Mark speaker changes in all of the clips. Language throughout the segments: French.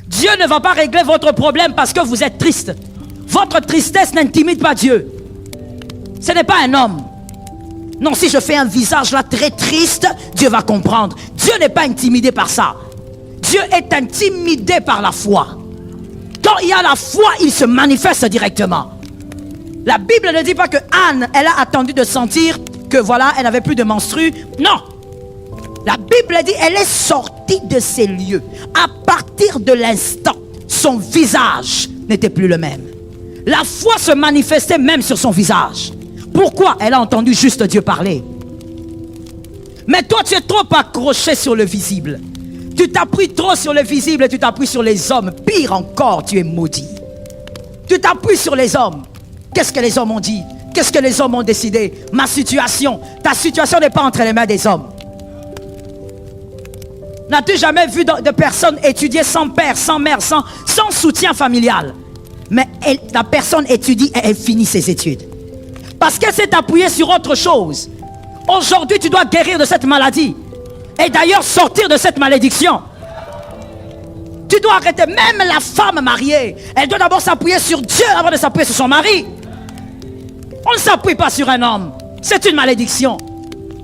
Speaker 1: Dieu ne va pas régler votre problème parce que vous êtes triste. Votre tristesse n'intimide pas Dieu. Ce n'est pas un homme. Non, si je fais un visage là très triste, Dieu va comprendre. Dieu n'est pas intimidé par ça. Dieu est intimidé par la foi. Quand il y a la foi, il se manifeste directement. La Bible ne dit pas que Anne, elle a attendu de sentir que voilà, elle n'avait plus de menstrues. Non. La Bible dit, elle est sortie de ces lieux. À partir de l'instant, son visage n'était plus le même. La foi se manifestait même sur son visage. Pourquoi? Elle a entendu juste Dieu parler. Mais toi, tu es trop accroché sur le visible. Tu t'appuies trop sur le visible et tu t'appuies sur les hommes. Pire encore, tu es maudit. Tu t'appuies sur les hommes. Qu'est-ce que les hommes ont dit? Qu'est-ce que les hommes ont décidé? Ma situation. Ta situation n'est pas entre les mains des hommes. N'as-tu jamais vu de personnes étudier sans père, sans mère, sans soutien familial? Mais la personne étudie et elle finit ses études. Parce qu'elle s'est appuyée sur autre chose. Aujourd'hui, tu dois guérir de cette maladie. Et d'ailleurs, sortir de cette malédiction. Tu dois arrêter. Même la femme mariée, elle doit d'abord s'appuyer sur Dieu avant de s'appuyer sur son mari. On ne s'appuie pas sur un homme. C'est une malédiction.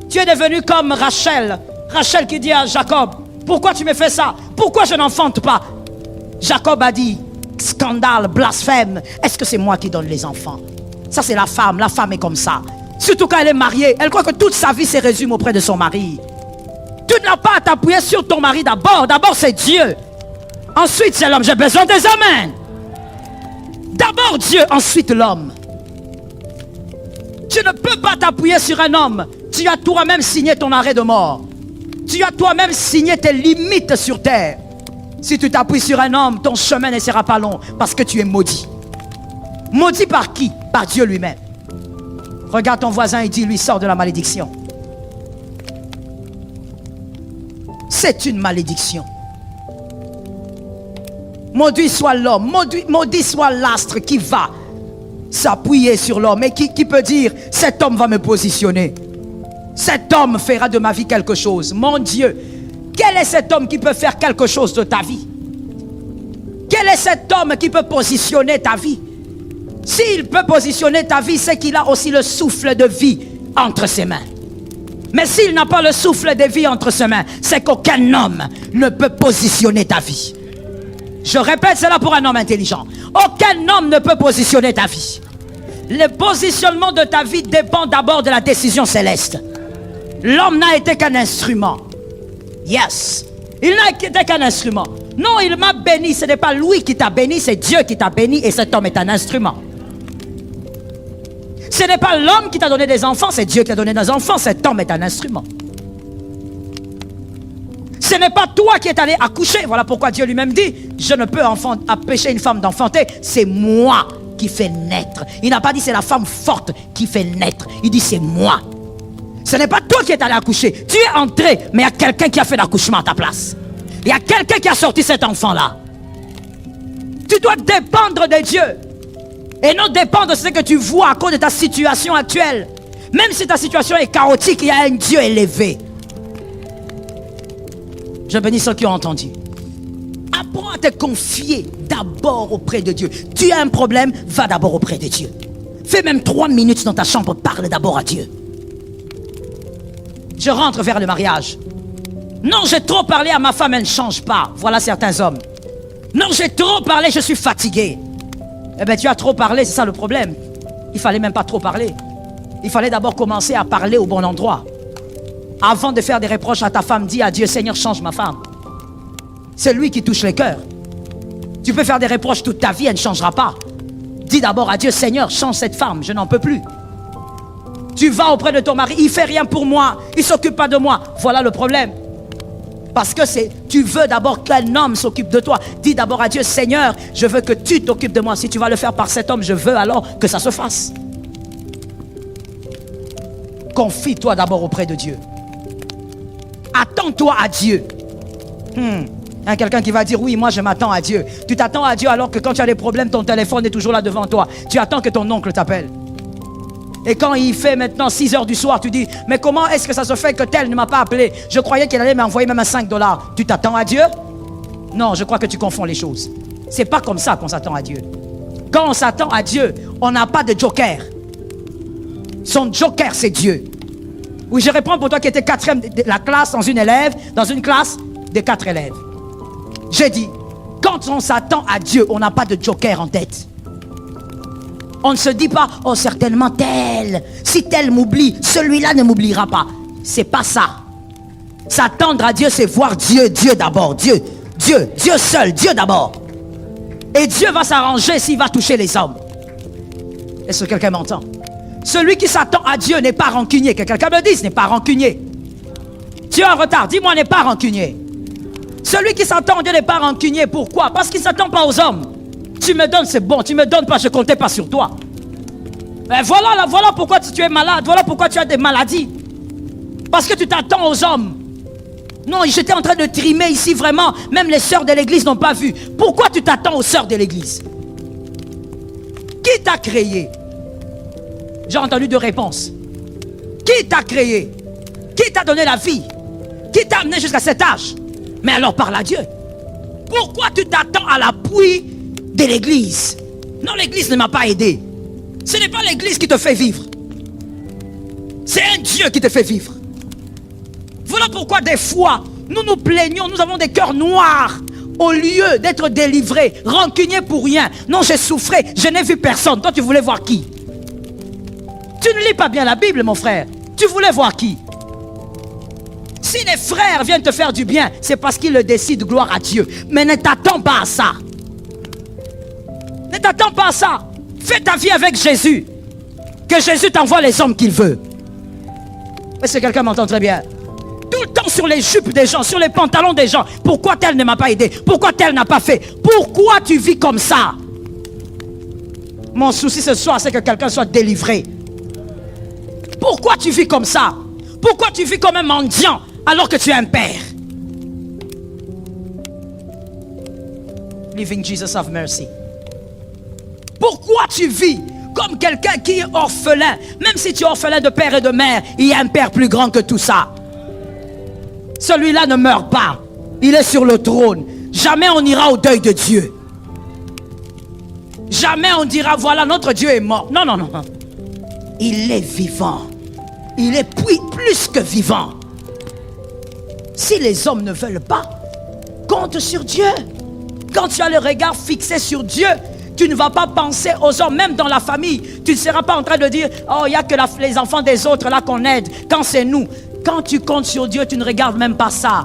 Speaker 1: Tu es devenu comme Rachel. Rachel qui dit à Jacob, pourquoi tu me fais ça? Pourquoi je n'enfante pas? Jacob a dit, scandale, blasphème. Est-ce que c'est moi qui donne les enfants? Ça c'est la femme est comme ça. Surtout quand elle est mariée, elle croit que toute sa vie se résume auprès de son mari. Tu n'as pas à t'appuyer sur ton mari d'abord. D'abord c'est Dieu. Ensuite c'est l'homme. J'ai besoin des amens. D'abord Dieu, ensuite l'homme. Tu ne peux pas t'appuyer sur un homme. Tu as toi-même signé ton arrêt de mort. Tu as toi-même signé tes limites sur terre. Si tu t'appuies sur un homme, ton chemin ne sera pas long parce que tu es maudit. Maudit par qui? Par Dieu lui-même. Regarde ton voisin et dis-lui, sors de la malédiction. C'est une malédiction. Maudit soit l'homme, maudit soit l'astre qui va s'appuyer sur l'homme et qui peut dire, cet homme va me positionner. Cet homme fera de ma vie quelque chose. Mon Dieu, quel est cet homme qui peut faire quelque chose de ta vie? Quel est cet homme qui peut positionner ta vie? S'il peut positionner ta vie, c'est qu'il a aussi le souffle de vie entre ses mains. Mais s'il n'a pas le souffle de vie entre ses mains, c'est qu'aucun homme ne peut positionner ta vie. Je répète cela pour un homme intelligent. Aucun homme ne peut positionner ta vie. Le positionnement de ta vie dépend d'abord de la décision céleste. L'homme n'a été qu'un instrument. Yes. Il n'a été qu'un instrument. Non, il m'a béni. Ce n'est pas lui qui t'a béni, c'est Dieu qui t'a béni et cet homme est un instrument. Ce n'est pas l'homme qui t'a donné des enfants, c'est Dieu qui t'a donné des enfants. Cet homme est un instrument. Ce n'est pas toi qui es allé accoucher. Voilà pourquoi Dieu lui-même dit, je ne peux empêcher une femme d'enfanter. C'est moi qui fais naître. Il n'a pas dit c'est la femme forte qui fait naître. Il dit c'est moi. Ce n'est pas toi qui es allé accoucher. Tu es entré, mais il y a quelqu'un qui a fait l'accouchement à ta place. Il y a quelqu'un qui a sorti cet enfant-là. Tu dois dépendre de Dieu. Et non dépendre de ce que tu vois à cause de ta situation actuelle. Même si ta situation est chaotique, il y a un Dieu élevé. Je bénis ceux qui ont entendu. Apprends à te confier d'abord auprès de Dieu. Tu as un problème, va d'abord auprès de Dieu. Fais même 3 minutes dans ta chambre, parle d'abord à Dieu. Je rentre vers le mariage. Non, j'ai trop parlé à ma femme, elle ne change pas. Voilà certains hommes. Non, j'ai trop parlé, je suis fatigué. Eh bien, tu as trop parlé, c'est ça le problème. Il ne fallait même pas trop parler. Il fallait d'abord commencer à parler au bon endroit. Avant de faire des reproches à ta femme, dis à Dieu, Seigneur, change ma femme. C'est lui qui touche les cœurs. Tu peux faire des reproches toute ta vie, elle ne changera pas. Dis d'abord à Dieu, Seigneur, change cette femme, je n'en peux plus. Tu vas auprès de ton mari, il ne fait rien pour moi, il ne s'occupe pas de moi. Voilà le problème. Parce que tu veux d'abord qu'un homme s'occupe de toi. Dis d'abord à Dieu, Seigneur, je veux que tu t'occupes de moi. Si tu vas le faire par cet homme, je veux alors que ça se fasse. Confie-toi d'abord auprès de Dieu. Attends-toi à Dieu. Il y a quelqu'un qui va dire, oui, moi je m'attends à Dieu. Tu t'attends à Dieu alors que quand tu as des problèmes, ton téléphone est toujours là devant toi. Tu attends que ton oncle t'appelle. Et quand il fait maintenant 6 heures du soir, tu dis, mais comment est-ce que ça se fait que tel ne m'a pas appelé? Je croyais qu'il allait m'envoyer même un $5. Tu t'attends à Dieu? Non, je crois que tu confonds les choses. C'est pas comme ça qu'on s'attend à Dieu. Quand on s'attend à Dieu, on n'a pas de joker. Son joker, c'est Dieu. Oui, je réponds pour toi qui étais 4e de la classe dans une classe de 4 élèves. J'ai dit, quand on s'attend à Dieu, on n'a pas de joker en tête. On ne se dit pas, oh certainement tel, si tel m'oublie, celui-là ne m'oubliera pas. C'est pas ça. S'attendre à Dieu, c'est voir Dieu d'abord. Dieu seul, Dieu d'abord. Et Dieu va s'arranger s'il va toucher les hommes. Est-ce que quelqu'un m'entend? Celui qui s'attend à Dieu n'est pas rancunier. Que quelqu'un me dise, n'est pas rancunier. Tu es en retard, dis-moi, n'est pas rancunier. Celui qui s'attend à Dieu n'est pas rancunier. Pourquoi? Parce qu'il ne s'attend pas aux hommes. Tu me donnes, c'est bon. Tu me donnes pas, je ne comptais pas sur toi. Et voilà pourquoi tu es malade. Voilà pourquoi tu as des maladies. Parce que tu t'attends aux hommes. Non, j'étais en train de trimer ici vraiment. Même les sœurs de l'église n'ont pas vu. Pourquoi tu t'attends aux sœurs de l'église? Qui t'a créé? J'ai entendu 2 réponses. Qui t'a créé? Qui t'a donné la vie? Qui t'a amené jusqu'à cet âge? Mais alors parle à Dieu. Pourquoi tu t'attends à l'appui de l'église? Non, l'église ne m'a pas aidé. Ce n'est pas l'église qui te fait vivre. C'est un Dieu qui te fait vivre. Voilà pourquoi des fois, nous nous plaignons, nous avons des cœurs noirs. Au lieu d'être délivrés, rancuniers pour rien. Non, j'ai souffert, je n'ai vu personne. Toi, tu voulais voir qui? Tu ne lis pas bien la Bible, mon frère. Tu voulais voir qui? Si les frères viennent te faire du bien, c'est parce qu'ils le décident, gloire à Dieu. Mais ne t'attends pas à ça. Ne t'attends pas à ça. Fais ta vie avec Jésus. Que Jésus t'envoie les hommes qu'il veut. Est-ce que quelqu'un m'entend très bien? Tout le temps sur les jupes des gens, sur les pantalons des gens. Pourquoi tel ne m'a pas aidé? Pourquoi tel n'a pas fait? Pourquoi tu vis comme ça? Mon souci ce soir, c'est que quelqu'un soit délivré. Pourquoi tu vis comme ça? Pourquoi tu vis comme un mendiant alors que tu es un père? Living Jesus of mercy. Pourquoi tu vis comme quelqu'un qui est orphelin? Même si tu es orphelin de père et de mère, il y a un père plus grand que tout ça. Celui-là ne meurt pas. Il est sur le trône. Jamais on ira au deuil de Dieu. Jamais on dira, voilà, notre Dieu est mort. Non, non, non. Il est vivant. Il est plus que vivant. Si les hommes ne veulent pas, compte sur Dieu. Quand tu as le regard fixé sur Dieu, tu ne vas pas penser aux hommes, même dans la famille. Tu ne seras pas en train de dire, oh, il n'y a que les enfants des autres là qu'on aide, quand c'est nous. Quand tu comptes sur Dieu, tu ne regardes même pas ça.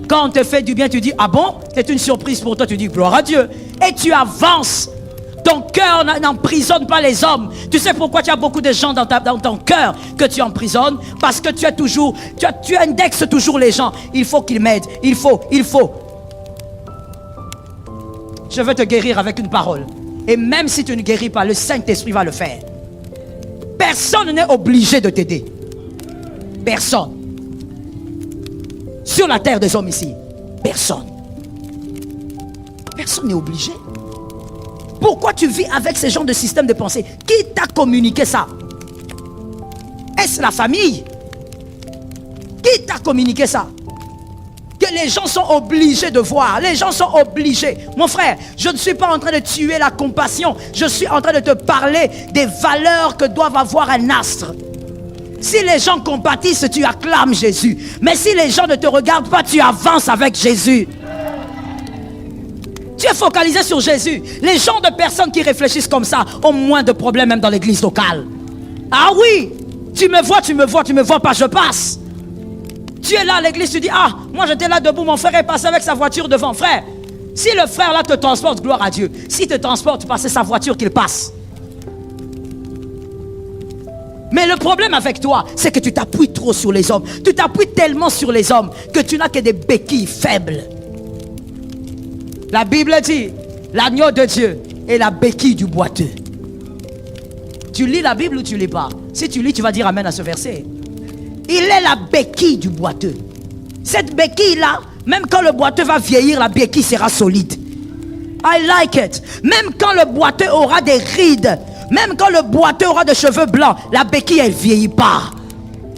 Speaker 1: Quand on te fait du bien, tu dis, ah bon? C'est une surprise pour toi, tu dis, gloire à Dieu. Et tu avances. Ton cœur n'emprisonne pas les hommes. Tu sais pourquoi tu as beaucoup de gens dans ton cœur que tu emprisonnes? Parce que tu indexes toujours les gens. Il faut qu'ils m'aident. Il faut. Je veux te guérir avec une parole. Et même si tu ne guéris pas, le Saint-Esprit va le faire. Personne n'est obligé de t'aider. Personne. Sur la terre des hommes ici, personne. Personne n'est obligé. Pourquoi tu vis avec ce genre de système de pensée? Qui t'a communiqué ça? Est-ce la famille? Qui t'a communiqué ça? Que les gens sont obligés de voir. Les gens sont obligés. Mon frère, je ne suis pas en train de tuer la compassion. Je suis en train de te parler des valeurs que doivent avoir un astre. Si les gens compatissent, tu acclames Jésus. Mais si les gens ne te regardent pas, tu avances avec Jésus. Tu es focalisé sur Jésus. Les gens de personnes qui réfléchissent comme ça ont moins de problèmes même dans l'église locale. Ah oui, tu me vois pas, je passe. Tu es là à l'église, tu dis, ah, moi j'étais là debout, mon frère est passé avec sa voiture devant. Frère, si le frère là te transporte, gloire à Dieu. S'il te transporte, c'est sa voiture qu'il passe. Mais le problème avec toi, c'est que tu t'appuies trop sur les hommes. Tu t'appuies tellement sur les hommes que tu n'as que des béquilles faibles. La Bible dit, l'agneau de Dieu est la béquille du boiteux. Tu lis la Bible ou tu ne lis pas? Si tu lis, tu vas dire amen à ce verset. Il est la béquille du boiteux. Cette béquille-là, même quand le boiteux va vieillir, la béquille sera solide. I like it. Même quand le boiteux aura des rides, même quand le boiteux aura des cheveux blancs, la béquille, elle ne vieillit pas.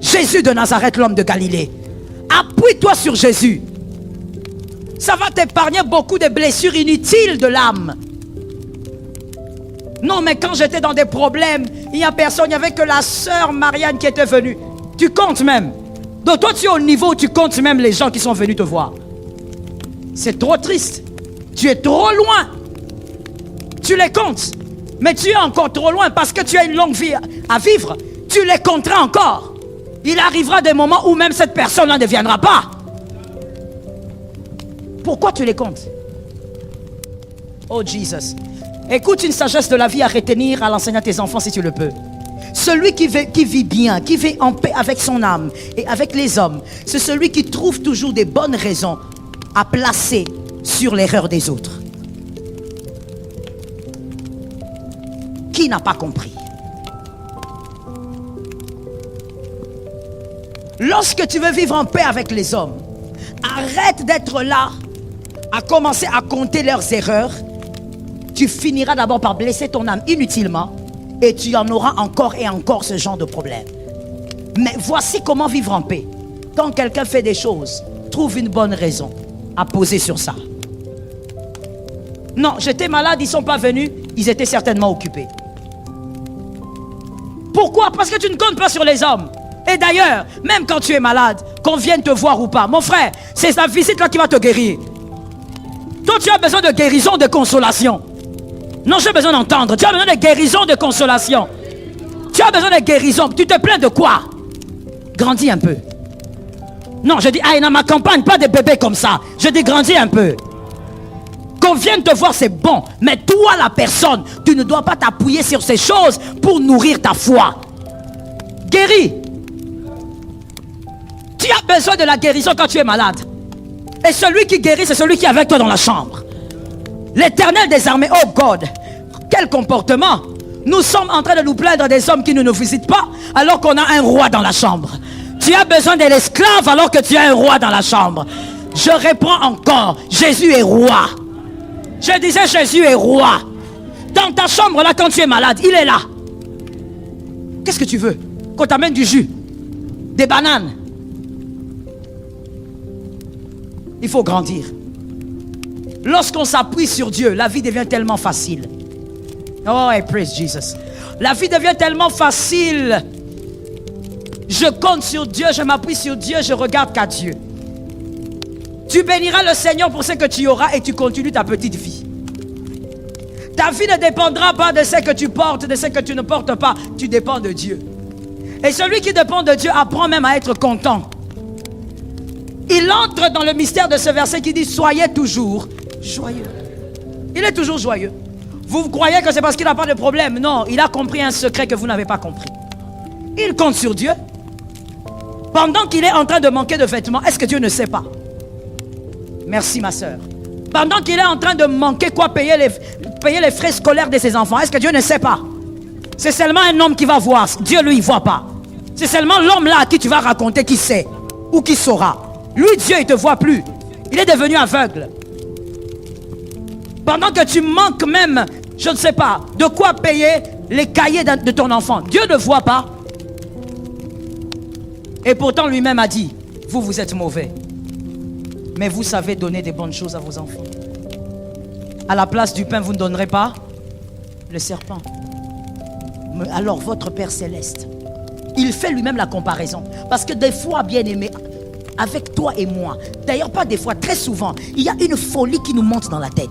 Speaker 1: Jésus de Nazareth, l'homme de Galilée. Appuie-toi sur Jésus. Ça va t'épargner beaucoup de blessures inutiles de l'âme. Non, mais quand j'étais dans des problèmes, il n'y a personne, il n'y avait que la sœur Marianne qui était venue. Tu comptes même. Donc toi, tu es au niveau où tu comptes même les gens qui sont venus te voir. C'est trop triste. Tu es trop loin. Tu les comptes. Mais tu es encore trop loin parce que tu as une longue vie à vivre. Tu les compteras encore. Il arrivera des moments où même cette personne-là ne viendra pas. Pourquoi tu les comptes? Oh Jesus. Écoute une sagesse de la vie à retenir, à l'enseigner à tes enfants si tu le peux. Celui qui vit bien, qui vit en paix avec son âme et avec les hommes, c'est celui qui trouve toujours des bonnes raisons à placer sur l'erreur des autres. Qui n'a pas compris? Lorsque tu veux vivre en paix avec les hommes, arrête d'être là à commencer à compter leurs erreurs. Tu finiras d'abord par blesser ton âme inutilement et tu en auras encore et encore ce genre de problème. Mais voici comment vivre en paix. Quand quelqu'un fait des choses, trouve une bonne raison à poser sur ça. Non, j'étais malade, ils ne sont pas venus, ils étaient certainement occupés. Pourquoi? Parce que tu ne comptes pas sur les hommes. Et d'ailleurs, même quand tu es malade, qu'on vienne te voir ou pas, mon frère, c'est ta visite là qui va te guérir. Toi, tu as besoin de guérison, de consolation. Non, j'ai besoin d'entendre. Tu as besoin de guérison, de consolation. Tu as besoin de guérison. Tu te plains de quoi? Grandis un peu. Non, je dis, ah, dans ma campagne, pas de bébés comme ça. Je dis, grandis un peu. Qu'on vienne te voir, c'est bon. Mais toi, la personne, tu ne dois pas t'appuyer sur ces choses pour nourrir ta foi. Guéris. Tu as besoin de la guérison quand tu es malade. Et celui qui guérit, c'est celui qui est avec toi dans la chambre. L'Éternel des armées, oh God, quel comportement. Nous sommes en train de nous plaindre des hommes qui ne nous visitent pas alors qu'on a un roi dans la chambre. Tu as besoin de l'esclave alors que tu as un roi dans la chambre. Je reprends encore, Jésus est roi. Je disais Jésus est roi. Dans ta chambre là quand tu es malade, il est là. Qu'est-ce que tu veux? Qu'on t'amène du jus, des bananes? Il faut grandir. Lorsqu'on s'appuie sur Dieu, la vie devient tellement facile. Oh, I praise Jesus. La vie devient tellement facile. Je compte sur Dieu, je m'appuie sur Dieu, je regarde qu'à Dieu. Tu béniras le Seigneur pour ce que tu auras et tu continues ta petite vie. Ta vie ne dépendra pas de ce que tu portes, de ce que tu ne portes pas. Tu dépends de Dieu. Et celui qui dépend de Dieu apprend même à être content. Il entre dans le mystère de ce verset qui dit « Soyez toujours joyeux ». Il est toujours joyeux. Vous croyez que c'est parce qu'il n'a pas de problème? Non, il a compris un secret que vous n'avez pas compris. Il compte sur Dieu. Pendant qu'il est en train de manquer de vêtements, est-ce que Dieu ne sait pas? Merci ma soeur. Pendant qu'il est en train de manquer quoi? Payer les frais scolaires de ses enfants, est-ce que Dieu ne sait pas? C'est seulement un homme qui va voir. Dieu lui, il ne voit pas. C'est seulement l'homme là à qui tu vas raconter qui sait ou qui saura. Lui, Dieu, il ne te voit plus. Il est devenu aveugle. Pendant que tu manques même, je ne sais pas, de quoi payer les cahiers de ton enfant. Dieu ne voit pas. Et pourtant, lui-même a dit, vous êtes mauvais. Mais vous savez donner des bonnes choses à vos enfants. À la place du pain, vous ne donnerez pas le serpent. Mais alors, votre Père Céleste, il fait lui-même la comparaison. Parce que des fois, bien aimé, avec toi et moi, d'ailleurs pas des fois, très souvent, il y a une folie qui nous monte dans la tête.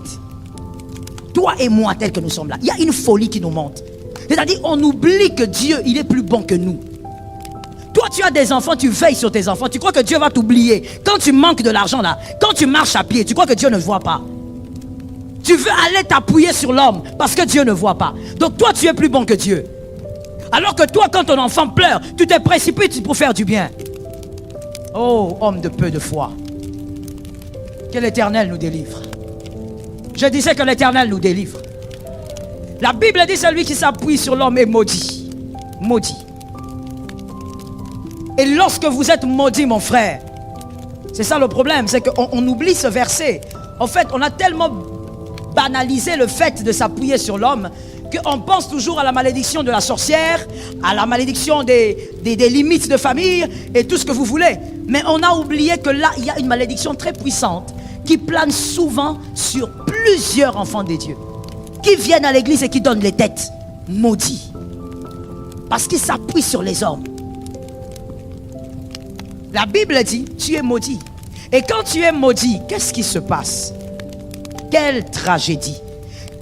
Speaker 1: Toi et moi, tels que nous sommes là, il y a une folie qui nous monte. C'est-à-dire, on oublie que Dieu, il est plus bon que nous. Toi, tu as des enfants, tu veilles sur tes enfants, tu crois que Dieu va t'oublier. Quand tu manques de l'argent là, quand tu marches à pied, tu crois que Dieu ne voit pas. Tu veux aller t'appuyer sur l'homme parce que Dieu ne voit pas. Donc toi, tu es plus bon que Dieu. Alors que toi, quand ton enfant pleure, tu te précipites pour faire du bien. Oh, homme de peu de foi. Que l'Éternel nous délivre. Je disais que l'Éternel nous délivre. La Bible dit celui qui s'appuie sur l'homme est maudit. Maudit. Et lorsque vous êtes maudit, mon frère, c'est ça le problème, c'est qu'on oublie ce verset. En fait, on a tellement banalisé le fait de s'appuyer sur l'homme qu'on pense toujours à la malédiction de la sorcière, à la malédiction des limites de famille et tout ce que vous voulez. Mais on a oublié que là, il y a une malédiction très puissante qui plane souvent sur plusieurs enfants de Dieu, qui viennent à l'église et qui donnent les têtes maudits. Parce qu'ils s'appuient sur les hommes. La Bible dit, tu es maudit. Et quand tu es maudit, qu'est-ce qui se passe? Quelle tragédie.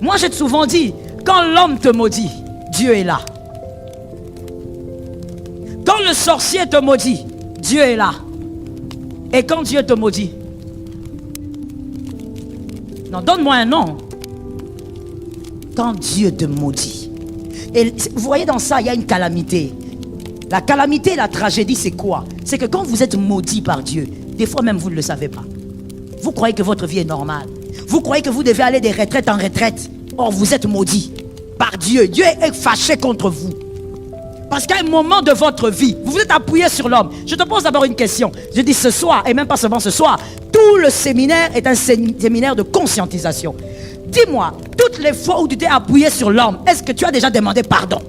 Speaker 1: Moi, j'ai souvent dit, quand l'homme te maudit, Dieu est là. Quand le sorcier te maudit, Dieu est là. Et quand Dieu te maudit? Non, donne-moi un nom. Quand Dieu te maudit. Et vous voyez dans ça, il y a une calamité. La calamité, la tragédie, c'est quoi? C'est que quand vous êtes maudit par Dieu, des fois même vous ne le savez pas. Vous croyez que votre vie est normale. Vous croyez que vous devez aller de retraite en retraite. Or, vous êtes maudit par Dieu. Dieu est fâché contre vous. Parce qu'à un moment de votre vie, vous vous êtes appuyé sur l'homme. Je te pose d'abord une question. Je dis ce soir, et même pas seulement ce soir, tout le séminaire est un séminaire de conscientisation. Dis-moi, toutes les fois où tu t'es appuyé sur l'homme, est-ce que tu as déjà demandé pardon?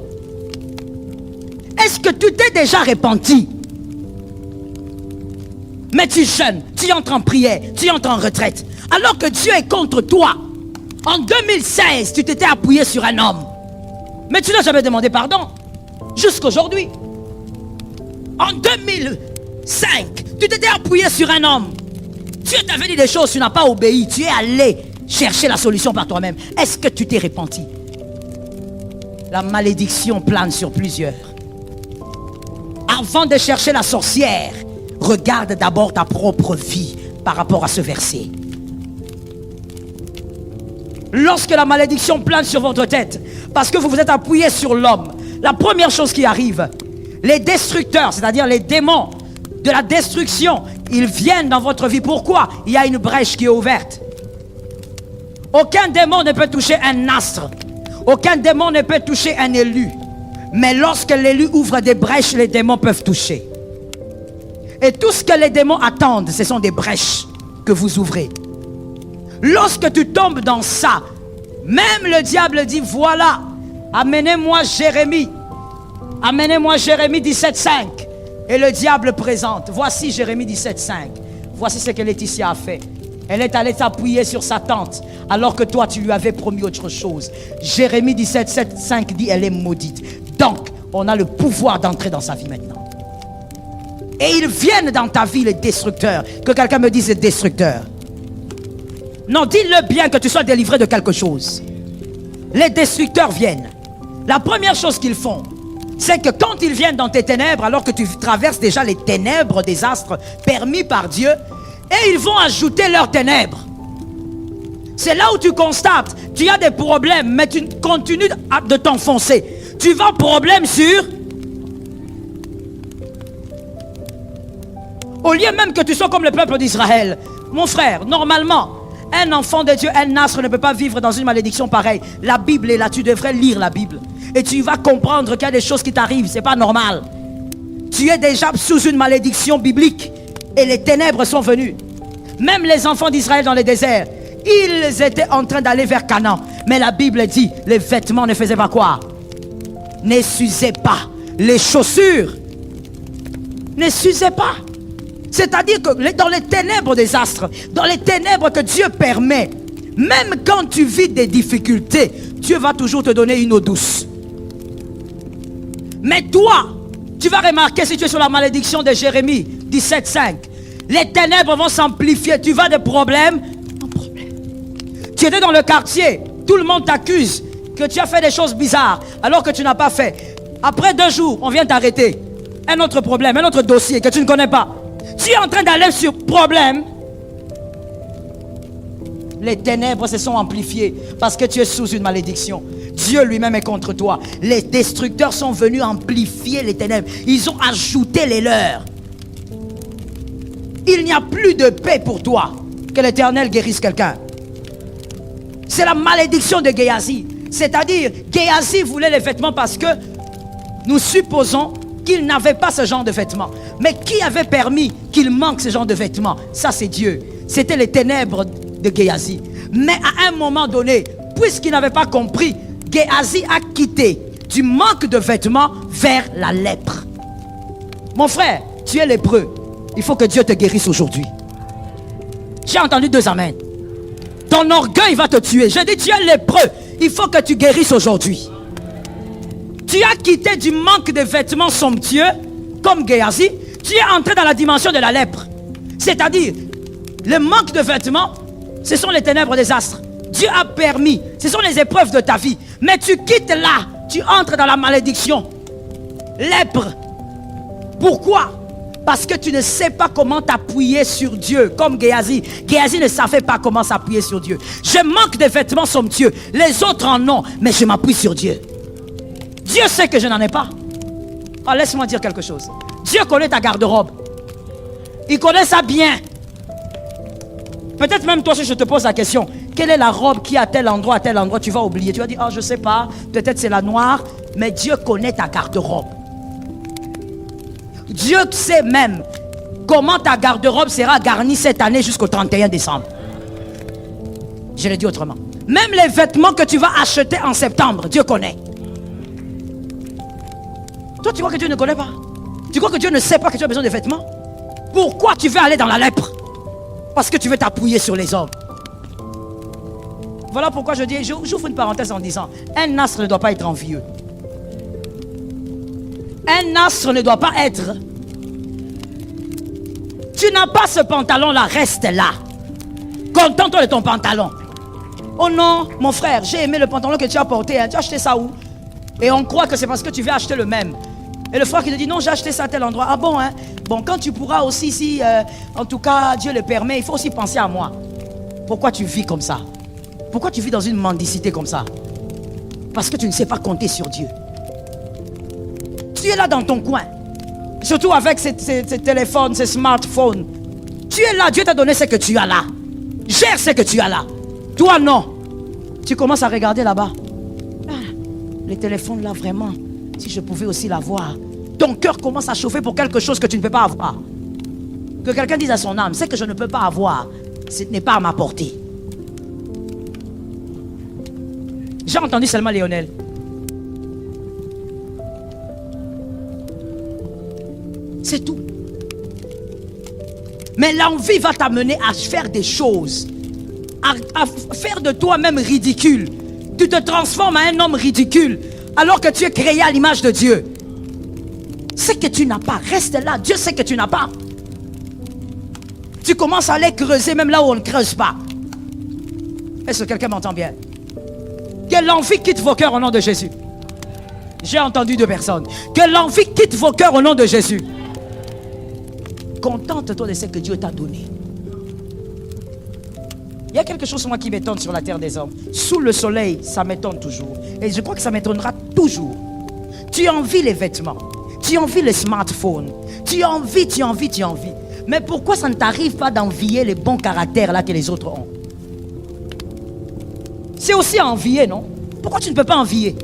Speaker 1: Est-ce que tu t'es déjà repenti? Mais tu jeûnes, tu entres en prière, tu entres en retraite. Alors que Dieu est contre toi. En 2016, tu t'étais appuyé sur un homme. Mais tu n'as jamais demandé pardon. Jusqu'aujourd'hui. En 2005, tu t'étais appuyé sur un homme. Dieu t'avait dit des choses, tu n'as pas obéi. Tu es allé chercher la solution par toi-même. Est-ce que tu t'es repenti? La malédiction plane sur plusieurs. Avant de chercher la sorcière, regarde d'abord ta propre vie par rapport à ce verset. Lorsque la malédiction plane sur votre tête, parce que vous vous êtes appuyé sur l'homme, la première chose qui arrive, les destructeurs, c'est-à-dire les démons de la destruction, ils viennent dans votre vie. Pourquoi? Il y a une brèche qui est ouverte. Aucun démon ne peut toucher un astre. Aucun démon ne peut toucher un élu. Mais lorsque l'élu ouvre des brèches, les démons peuvent toucher. Et tout ce que les démons attendent, ce sont des brèches que vous ouvrez. Lorsque tu tombes dans ça, même le diable dit, voilà, amenez-moi Jérémie. Amenez-moi Jérémie 17,5. Et le diable présente, voici Jérémie 17,5. Voici ce que Laetitia a fait. Elle est allée s'appuyer sur sa tante, alors que toi, tu lui avais promis autre chose. Jérémie 17,5 dit, elle est maudite. Donc, on a le pouvoir d'entrer dans sa vie maintenant. Et ils viennent dans ta vie, les destructeurs. Que quelqu'un me dise les destructeurs. Non, dis-le bien que tu sois délivré de quelque chose. Les destructeurs viennent. La première chose qu'ils font, c'est que quand ils viennent dans tes ténèbres, alors que tu traverses déjà les ténèbres des astres permis par Dieu, et ils vont ajouter leurs ténèbres. C'est là où tu constates, tu as des problèmes, mais tu continues de t'enfoncer. Tu vas problème sur... Au lieu même que tu sois comme le peuple d'Israël. Mon frère, normalement, un enfant de Dieu, un astre ne peut pas vivre dans une malédiction pareille. La Bible est là, tu devrais lire la Bible. Et tu vas comprendre qu'il y a des choses qui t'arrivent, c'est pas normal. Tu es déjà sous une malédiction biblique. Et les ténèbres sont venues. Même les enfants d'Israël dans le désert, ils étaient en train d'aller vers Canaan. Mais la Bible dit, les vêtements ne faisaient pas quoi? Ne s'usaient pas. Les chaussures ne s'usaient pas. C'est-à-dire que dans les ténèbres des astres, dans les ténèbres que Dieu permet, même quand tu vis des difficultés, Dieu va toujours te donner une eau douce. Mais toi, tu vas remarquer, si tu es sur la malédiction de Jérémie 17,5, les ténèbres vont s'amplifier. Tu vas de problème en problème. Tu étais dans le quartier, tout le monde t'accuse que tu as fait des choses bizarres alors que tu n'as pas fait. Après 2 jours, on vient t'arrêter. Un autre problème, un autre dossier que tu ne connais pas. Tu es en train d'aller sur problème. Les ténèbres se sont amplifiées parce que tu es sous une malédiction. Dieu lui-même est contre toi. Les destructeurs sont venus amplifier les ténèbres. Ils ont ajouté les leurs. Il n'y a plus de paix pour toi. Que l'Éternel guérisse quelqu'un. C'est la malédiction de Géasi. C'est-à-dire, Géasi voulait les vêtements parce que nous supposons qu'il n'avait pas ce genre de vêtements. Mais qui avait permis qu'il manque ce genre de vêtements? Ça, c'est Dieu. C'était les ténèbres de Géasi. Mais à un moment donné, puisqu'il n'avait pas compris, Géasi a quitté du manque de vêtements vers la lèpre. Mon frère, tu es lépreux. Il faut que Dieu te guérisse aujourd'hui. J'ai entendu 2 amens. Ton orgueil va te tuer. Je dis, tu es lépreux. Il faut que tu guérisses aujourd'hui. Tu as quitté du manque de vêtements somptueux, comme Géasi. Tu es entré dans la dimension de la lèpre. C'est-à-dire, le manque de vêtements, ce sont les ténèbres des astres. Dieu a permis. Ce sont les épreuves de ta vie. Mais tu quittes là. Tu entres dans la malédiction. Lèpre. Pourquoi? Parce que tu ne sais pas comment t'appuyer sur Dieu, comme Géasi. Géasi ne savait pas comment s'appuyer sur Dieu. Je manque de vêtements somptueux. Les autres en ont, mais je m'appuie sur Dieu. Dieu sait que je n'en ai pas. Oh, laisse-moi dire quelque chose. Dieu connaît ta garde-robe. Il connaît ça bien. Peut-être même toi, si je te pose la question, quelle est la robe qui est à tel endroit, tu vas oublier. Tu vas dire, oh, je ne sais pas, peut-être c'est la noire. Mais Dieu connaît ta garde-robe. Dieu sait même comment ta garde-robe sera garnie cette année jusqu'au 31 décembre. Je l'ai dit autrement. Même les vêtements que tu vas acheter en septembre, Dieu connaît. Toi, tu crois que Dieu ne connaît pas? Tu crois que Dieu ne sait pas que tu as besoin de vêtements? Pourquoi tu veux aller dans la lèpre? Parce que tu veux t'appuyer sur les hommes. Voilà pourquoi je dis, j'ouvre une parenthèse en disant, un astre ne doit pas être envieux. Un astre ne doit pas être. Tu n'as pas ce pantalon-là, reste là. Contente-toi de ton pantalon. Oh non, mon frère, j'ai aimé le pantalon que tu as porté. Hein. Tu as acheté ça où? Et on croit que c'est parce que tu veux acheter le même. Et le frère qui te dit, non, j'ai acheté ça à tel endroit. Ah bon, hein? Bon, quand tu pourras aussi, si en tout cas Dieu le permet, il faut aussi penser à moi. Pourquoi tu vis comme ça? Pourquoi tu vis dans une mendicité comme ça? Parce que tu ne sais pas compter sur Dieu. Tu es là dans ton coin. Surtout avec ces téléphones, ces smartphones. Tu es là, Dieu t'a donné ce que tu as là. Gère ce que tu as là. Toi, non. Tu commences à regarder là-bas. Ah, les téléphones là, vraiment, si je pouvais aussi l'avoir. Ton cœur commence à chauffer pour quelque chose que tu ne peux pas avoir. Que quelqu'un dise à son âme, ce que je ne peux pas avoir, ce n'est pas à ma portée. J'ai entendu seulement Léonel. C'est tout. Mais l'envie va t'amener à faire des choses, à faire de toi-même ridicule. Tu te transformes en un homme ridicule alors que tu es créé à l'image de Dieu. Ce que tu n'as pas, reste là. Dieu sait que tu n'as pas. Tu commences à aller creuser même là où on ne creuse pas. Est-ce que quelqu'un m'entend bien? Que l'envie quitte vos cœurs au nom de Jésus. J'ai entendu 2 personnes. Que l'envie quitte vos cœurs au nom de Jésus. Contente-toi de ce que Dieu t'a donné. Il y a quelque chose moi qui m'étonne sur la terre des hommes. Sous le soleil, ça m'étonne toujours. Et je crois que ça m'étonnera toujours. Tu envies les vêtements. Tu envies les smartphones. Tu envies. Mais pourquoi ça ne t'arrive pas d'envier les bons caractères là que les autres ont? C'est aussi à envier, non? Pourquoi tu ne peux pas envier?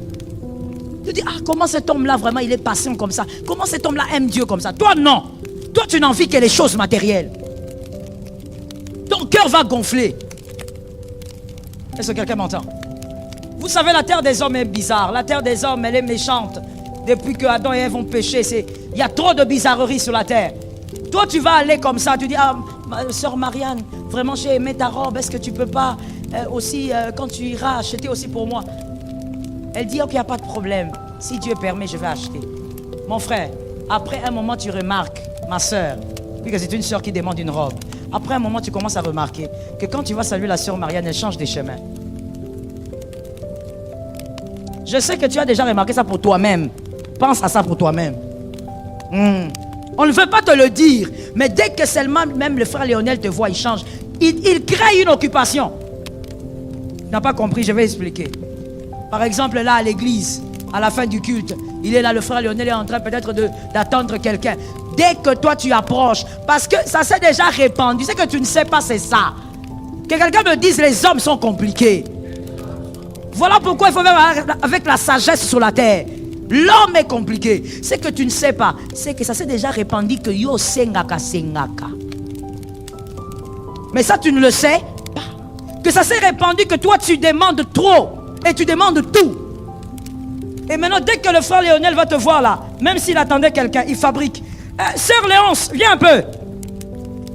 Speaker 1: Tu dis, ah, comment cet homme-là vraiment il est patient comme ça? Comment cet homme-là aime Dieu comme ça? Toi, non. Toi, tu n'envies que les choses matérielles. Ton cœur va gonfler. Est-ce que quelqu'un m'entend? Vous savez, la terre des hommes est bizarre. La terre des hommes, elle est méchante. Depuis que Adam et Ève ont péché, il y a trop de bizarreries sur la terre. Toi, tu vas aller comme ça. Tu dis, ah, sœur Marianne, vraiment, j'ai aimé ta robe. Est-ce que tu peux pas aussi, quand tu iras acheter aussi pour moi? Elle dit, ok, il n'y a pas de problème. Si Dieu permet, je vais acheter. Mon frère, après un moment, tu remarques, ma sœur, puisque c'est une sœur qui demande une robe. Après un moment, tu commences à remarquer que quand tu vas saluer la sœur Marianne, elle change des chemins. Je sais que tu as déjà remarqué ça pour toi-même. Pense à ça pour toi-même. On ne veut pas te le dire, mais dès que seulement même le frère Léonel te voit, il change. Il crée une occupation. Tu n'as pas compris, je vais expliquer. Par exemple, là à l'église, à la fin du culte, il est là, le frère Léonel est en train peut-être d'attendre quelqu'un. Dès que toi tu approches, parce que ça s'est déjà répandu, c'est que tu ne sais pas, c'est ça. Que quelqu'un me dise, les hommes sont compliqués. Voilà pourquoi il faut faire avec la sagesse sur la terre. L'homme est compliqué. Ce que tu ne sais pas, c'est que ça s'est déjà répandu que yo sengaka sengaka. Mais ça tu ne le sais pas. Que ça s'est répandu que toi tu demandes trop et tu demandes tout. Et maintenant dès que le frère Léonel va te voir là, même s'il attendait quelqu'un, il fabrique. Sœur Léonce, viens un peu.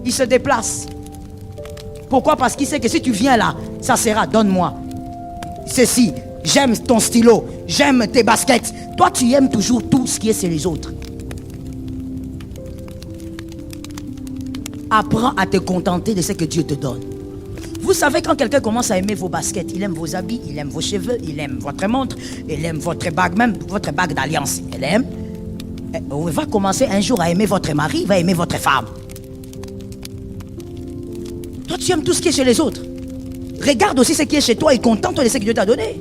Speaker 1: Il se déplace. Pourquoi? Parce qu'il sait que si tu viens là, ça sera, donne-moi. Ceci, j'aime ton stylo, j'aime tes baskets. Toi, tu aimes toujours tout ce qui est chez les autres. Apprends à te contenter de ce que Dieu te donne. Vous savez, quand quelqu'un commence à aimer vos baskets, il aime vos habits, il aime vos cheveux, il aime votre montre, il aime votre bague, même votre bague d'alliance, il aime. Il va commencer un jour à aimer votre mari, il va aimer votre femme. Toi, tu aimes tout ce qui est chez les autres. Regarde aussi ce qui est chez toi et contente-toi de ce que Dieu t'a donné.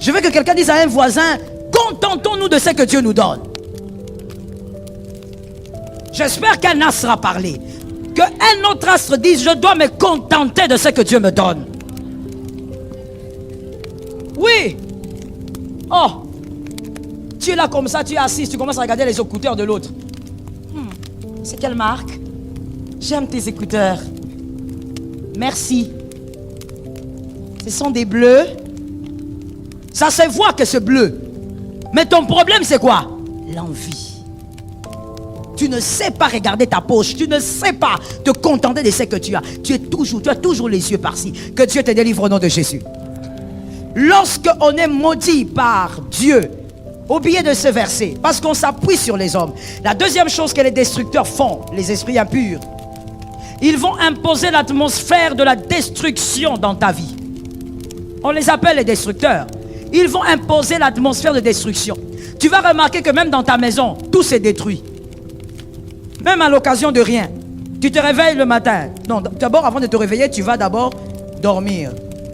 Speaker 1: Je veux que quelqu'un dise à un voisin, contentons-nous de ce que Dieu nous donne. J'espère qu'un astre sera parlé. Qu'un autre astre dise, je dois me contenter de ce que Dieu me donne. Oui. Oh. Tu es là comme ça, tu es assis, tu commences à regarder les écouteurs de l'autre. C'est quelle marque? J'aime tes écouteurs. Merci. Ce sont des bleus. Ça se voit que c'est bleu. Mais ton problème c'est quoi? L'envie. Tu ne sais pas regarder ta poche. Tu ne sais pas te contenter de ce que tu as. Tu as toujours les yeux par-ci. Que Dieu te délivre au nom de Jésus. Lorsque on est maudit par Dieu, oubliez de ce verset, parce qu'on s'appuie sur les hommes. La deuxième chose que les destructeurs font, les esprits impurs, ils vont imposer l'atmosphère de la destruction dans ta vie. On les appelle les destructeurs. Ils vont imposer l'atmosphère de destruction. Tu vas remarquer que même dans ta maison, tout s'est détruit. Même à l'occasion de rien. Tu te réveilles le matin. Non, d'abord, avant de te réveiller, tu vas d'abord dormir.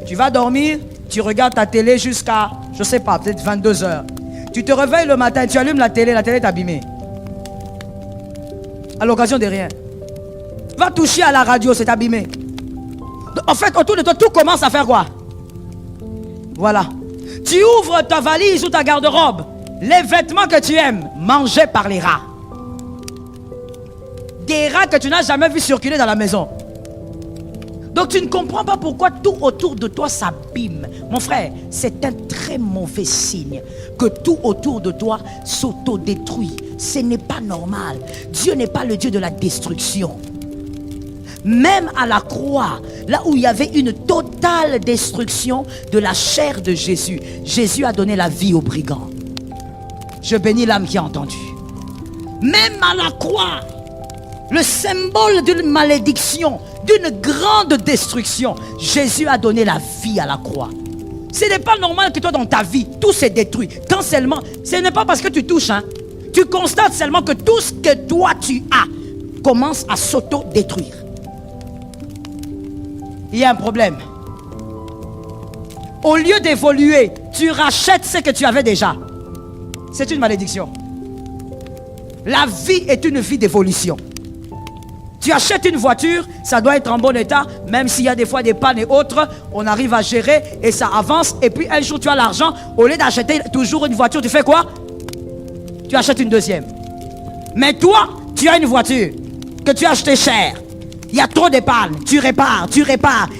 Speaker 1: Tu vas dormir, tu regardes ta télé jusqu'à, je ne sais pas, peut-être 22 heures. Tu te réveilles le matin, tu allumes la télé est abîmée. À l'occasion de rien. Va toucher à la radio, c'est abîmé. En fait, autour de toi, tout commence à faire quoi? Voilà. Tu ouvres ta valise ou ta garde-robe. Les vêtements que tu aimes, mangés par les rats. Des rats que tu n'as jamais vu circuler dans la maison. Donc tu ne comprends pas pourquoi tout autour de toi s'abîme. Mon frère, c'est un très mauvais signe que tout autour de toi s'autodétruit. Ce n'est pas normal. Dieu n'est pas le Dieu de la destruction. Même à la croix, là où il y avait une totale destruction de la chair de Jésus, Jésus a donné la vie aux brigands. Je bénis l'âme qui a entendu. Même à la croix, le symbole d'une malédiction, d'une grande destruction, Jésus a donné la vie à la croix. Ce n'est pas normal que toi dans ta vie, tout s'est détruit. Quand seulement, ce n'est pas parce que tu touches, tu constates seulement que tout ce que toi tu as commence à s'auto-détruire. Il y a un problème. Au lieu d'évoluer, tu rachètes ce que tu avais déjà. C'est une malédiction. La vie est une vie d'évolution. Tu achètes une voiture, ça doit être en bon état, même s'il y a des fois des pannes et autres, on arrive à gérer et ça avance. Et puis un jour tu as l'argent, au lieu d'acheter toujours une voiture, tu fais quoi? Tu achètes une deuxième. Mais toi, tu as une voiture que tu as achetée cher. Il y a trop de pannes, tu répares,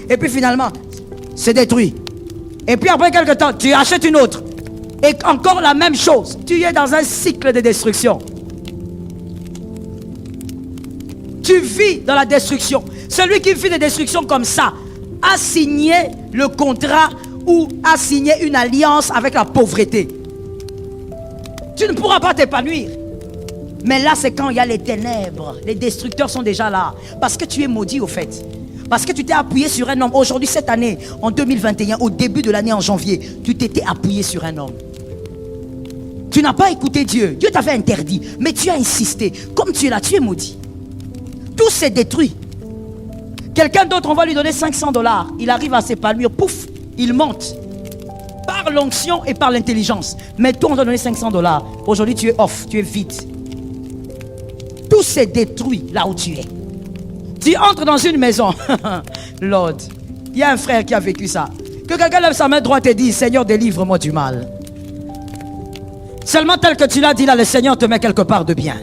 Speaker 1: et puis finalement, c'est détruit. Et puis après quelques temps, tu achètes une autre. Et encore la même chose. Tu es dans un cycle de destruction. Tu vis dans la destruction. Celui qui vit des destructions comme ça a signé le contrat ou a signé une alliance avec la pauvreté. Tu ne pourras pas t'épanouir. Mais là, c'est quand il y a les ténèbres. Les destructeurs sont déjà là. Parce que tu es maudit au fait. Parce que tu t'es appuyé sur un homme. Aujourd'hui, cette année, en 2021, au début de l'année en janvier, tu t'étais appuyé sur un homme. Tu n'as pas écouté Dieu. Dieu t'avait interdit. Mais tu as insisté. Comme tu es là, tu es maudit. Tout s'est détruit. Quelqu'un d'autre, on va lui donner 500 $. Il arrive à s'épanouir. Pouf, il monte. Par l'onction et par l'intelligence. Mais toi, on t'a donné 500 $. Aujourd'hui, tu es off. Tu es vide. Tout s'est détruit là où tu es. Tu entres dans une maison. Lord, il y a un frère qui a vécu ça. Que quelqu'un lève sa main droite et dit, Seigneur, délivre-moi du mal. Seulement tel que tu l'as dit là, le Seigneur te met quelque part de bien.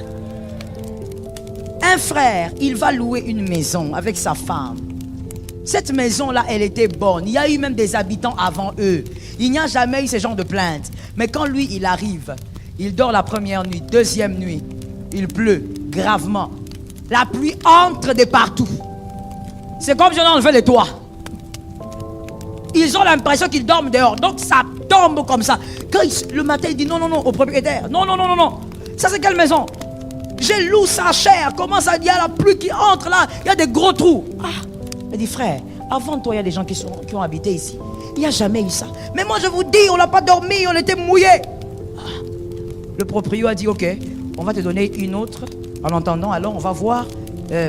Speaker 1: Un frère, il va louer une maison avec sa femme. Cette maison-là, elle était bonne. Il y a eu même des habitants avant eux. Il n'y a jamais eu ce genre de plainte. Mais quand lui, il arrive, il dort la première nuit, deuxième nuit, il pleut gravement. La pluie entre de partout. C'est comme si on a enlevé les toits. Ils ont l'impression qu'ils dorment dehors. Donc ça tombe comme ça. Quand le matin, il dit non, non, non, au propriétaire. Non, non, non, non, non. Ça, c'est quelle maison? J'ai loué ça cher. Comment ça, il y a la pluie qui entre là. Il y a des gros trous. Ah, il dit, frère, avant toi, il y a des gens qui ont habité ici. Il n'y a jamais eu ça. Mais moi, je vous dis, on n'a pas dormi, on était mouillés. Ah. Le proprio a dit, ok, on va te donner une autre. En entendant, alors on va voir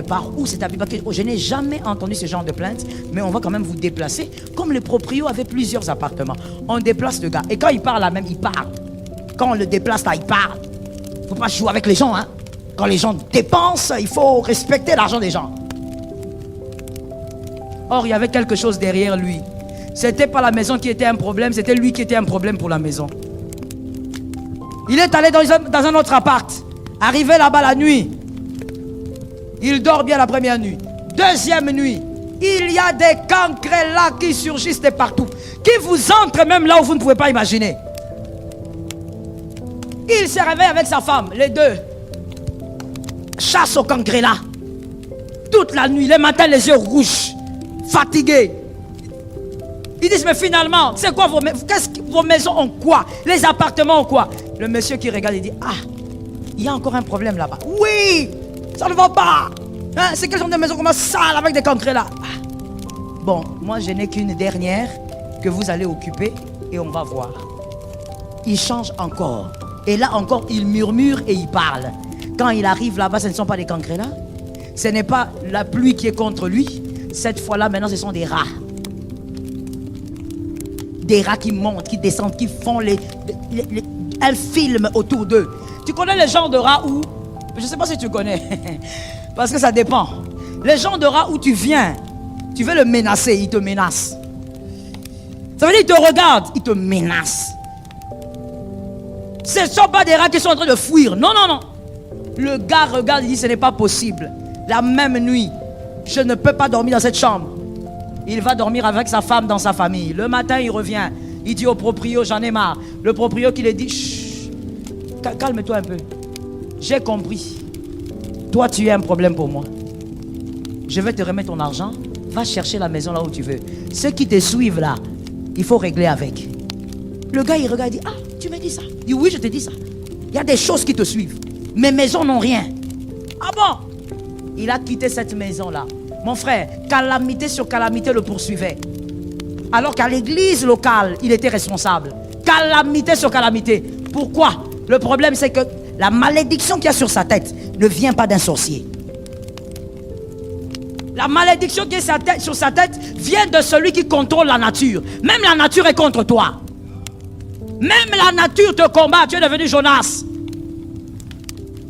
Speaker 1: par où c'est habité. Je n'ai jamais entendu ce genre de plainte, mais on va quand même vous déplacer. Comme le proprio avait plusieurs appartements, on déplace le gars. Et quand il parle là même, il parle. Quand on le déplace là, il parle. Il ne faut pas jouer avec les gens. Hein. Quand les gens dépensent, il faut respecter l'argent des gens. Or, il y avait quelque chose derrière lui. C'était pas la maison qui était un problème, c'était lui qui était un problème pour la maison. Il est allé dans un autre appart. Arrivé là-bas la nuit, il dort bien la première nuit. Deuxième nuit, il y a des cancres là qui surgissent de partout, qui vous entrent même là où vous ne pouvez pas imaginer. Il se réveille avec sa femme, les deux. Chasse au cancre là. Toute la nuit, les matins, les yeux rouges, fatigués. Ils disent, mais finalement, c'est quoi vos maisons ont quoi? Les appartements ont quoi? Le monsieur qui regarde, il dit, ah, il y a encore un problème là-bas. Oui, ça ne va pas. Hein, c'est quelle genre de maison comme ça, avec des cancres là? Ah. Bon, moi je n'ai qu'une dernière que vous allez occuper et on va voir. Il change encore. Et là encore, il murmure et il parle. Quand il arrive là-bas, ce ne sont pas des cancres là. Ce n'est pas la pluie qui est contre lui. Cette fois-là, maintenant, ce sont des rats. Des rats qui montent, qui descendent, qui font un film autour d'eux. Tu connais les genres de rats où... Je ne sais pas si tu connais. Parce que ça dépend. Les genres de rats où tu viens, tu veux le menacer, il te menace. Ça veut dire qu'il te regarde, il te menace. Ce ne sont pas des rats qui sont en train de fuir. Non, non, non. Le gars regarde, il dit, ce n'est pas possible. La même nuit, je ne peux pas dormir dans cette chambre. Il va dormir avec sa femme dans sa famille. Le matin, il revient. Il dit au proprio, j'en ai marre. Le proprio qui lui dit, chut, calme-toi un peu. J'ai compris. Toi, tu es un problème pour moi. Je vais te remettre ton argent. Va chercher la maison là où tu veux. Ceux qui te suivent là, il faut régler avec. Le gars, il regarde, il dit, ah, tu m'as dit ça? Il dit, oui, je te dis ça. Il y a des choses qui te suivent. Mes maisons n'ont rien. Ah bon? Il a quitté cette maison-là. Mon frère, calamité sur calamité le poursuivait. Alors qu'à l'église locale, il était responsable. Calamité sur calamité. Pourquoi? Le problème, c'est que la malédiction qu'il y a sur sa tête ne vient pas d'un sorcier. La malédiction qui est sur sa tête vient de celui qui contrôle la nature. Même la nature est contre toi. Même la nature te combat. Tu es devenu Jonas.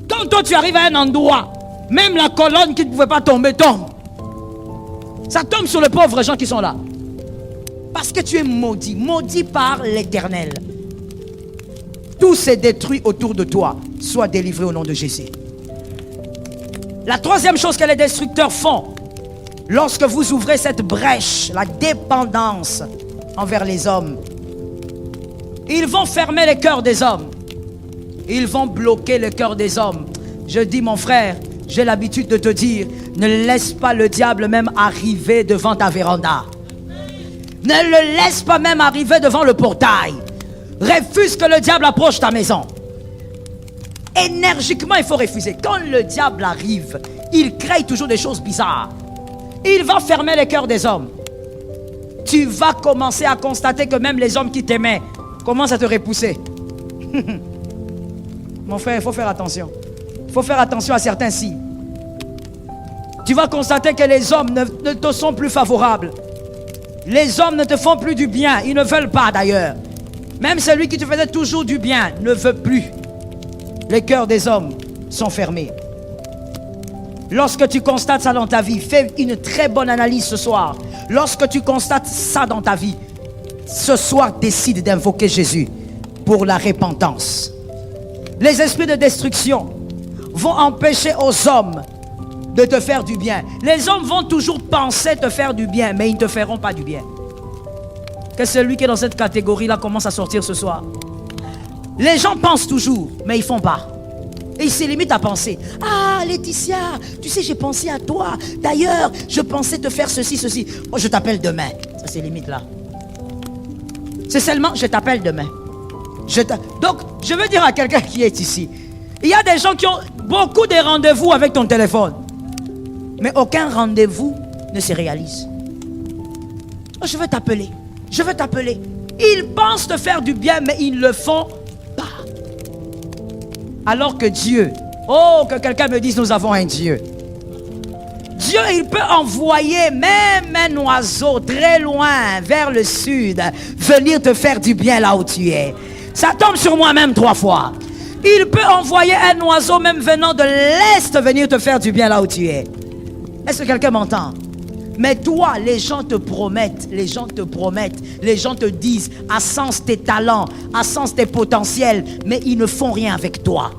Speaker 1: Quand toi tu arrives à un endroit, même la colonne qui ne pouvait pas tomber tombe. Ça tombe sur les pauvres gens qui sont là. Parce que tu es maudit. Maudit par l'Éternel. Tout s'est détruit autour de toi. Sois délivré au nom de Jésus. La troisième chose que les destructeurs font, lorsque vous ouvrez cette brèche, la dépendance envers les hommes, ils vont fermer les cœurs des hommes. Ils vont bloquer le cœur des hommes. Je dis, mon frère, j'ai l'habitude de te dire, ne laisse pas le diable même arriver devant ta véranda. Ne le laisse pas même arriver devant le portail. Refuse que le diable approche ta maison. Énergiquement, il faut refuser. Quand le diable arrive, il crée toujours des choses bizarres. Il va fermer les cœurs des hommes. Tu vas commencer à constater que même les hommes qui t'aimaient commencent à te repousser. Mon frère, il faut faire attention. Il faut faire attention à certains signes. Tu vas constater que les hommes ne te sont plus favorables. Les hommes ne te font plus du bien. Ils ne veulent pas d'ailleurs. Même celui qui te faisait toujours du bien ne veut plus. Les cœurs des hommes sont fermés. Lorsque tu constates ça dans ta vie, fais une très bonne analyse ce soir. Lorsque tu constates ça dans ta vie, ce soir décide d'invoquer Jésus pour la repentance. Les esprits de destruction vont empêcher aux hommes de te faire du bien. Les hommes vont toujours penser te faire du bien, mais ils ne te feront pas du bien. Que celui qui est dans cette catégorie-là commence à sortir ce soir. Les gens pensent toujours, mais ils ne font pas. Et ils se limitent à penser. Ah, Laetitia, tu sais, j'ai pensé à toi. D'ailleurs, je pensais te faire ceci, ceci. Oh, je t'appelle demain. Ça, c'est limite là. C'est seulement, je t'appelle demain. Donc, je veux dire à quelqu'un qui est ici, il y a des gens qui ont beaucoup de rendez-vous avec ton téléphone. Mais aucun rendez-vous ne se réalise. Oh, je veux t'appeler. Je veux t'appeler. Ils pensent te faire du bien, mais ils ne le font pas. Alors que Dieu, oh, que quelqu'un me dise, nous avons un Dieu. Dieu, il peut envoyer même un oiseau très loin, vers le sud, venir te faire du bien là où tu es. Ça tombe sur moi même 3 fois. Il peut envoyer un oiseau même venant de l'Est venir te faire du bien là où tu es. Est-ce que quelqu'un m'entend? Mais toi, les gens te promettent, les gens te disent, à sens tes talents, à sens tes potentiels, mais ils ne font rien avec toi.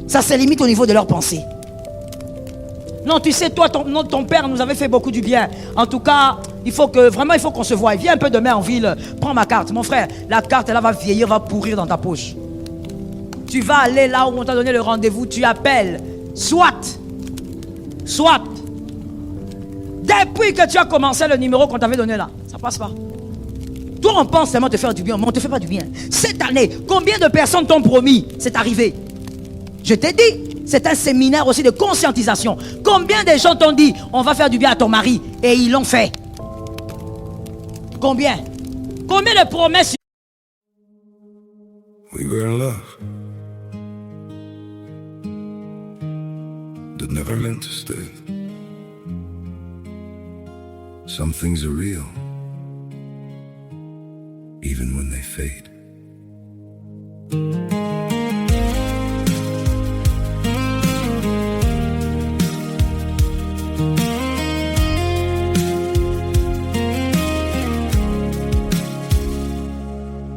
Speaker 1: Ça se limite au niveau de leur pensée. Non, tu sais, toi, ton père nous avait fait beaucoup du bien. En tout cas, il faut qu'on se voie. Viens un peu demain en ville, prends ma carte. Mon frère, la carte, elle va vieillir, va pourrir dans ta poche. Tu vas aller là où on t'a donné le rendez-vous, tu appelles. Soit. Depuis que tu as commencé le numéro qu'on t'avait donné là, ça passe pas. Toi, on pense tellement te faire du bien, mais on ne te fait pas du bien. Cette année, combien de personnes t'ont promis? C'est arrivé. Je t'ai dit, c'est un séminaire aussi de conscientisation. Combien de gens t'ont dit, on va faire du bien à ton mari, et ils l'ont fait? Combien de promesses?
Speaker 2: We were in love that never meant to stay. Some things are real, even when they fade.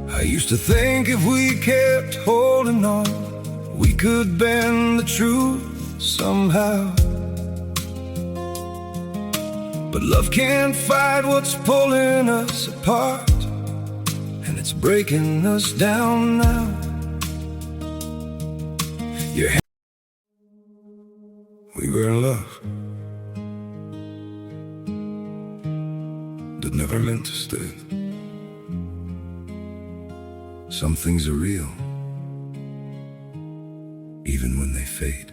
Speaker 2: I used to think if we kept holding on, we could bend the truth somehow. But love can't fight what's pulling us apart, and it's breaking us down now. We were in love that never meant to stay. Some things are real, even when they fade.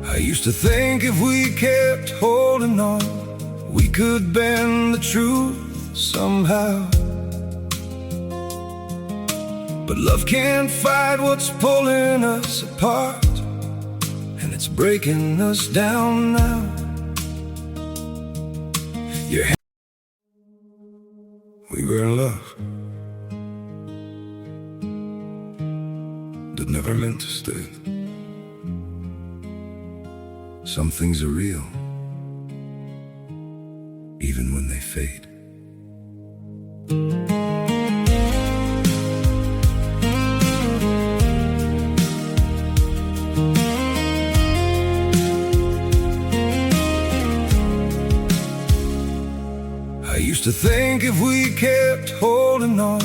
Speaker 2: I used to think if we kept holding on, we could bend the truth somehow. But love can't fight what's pulling us apart, and it's breaking us down now. We were in love that never meant to stay. Some things are real, even when they fade. I used to think if we kept holding on,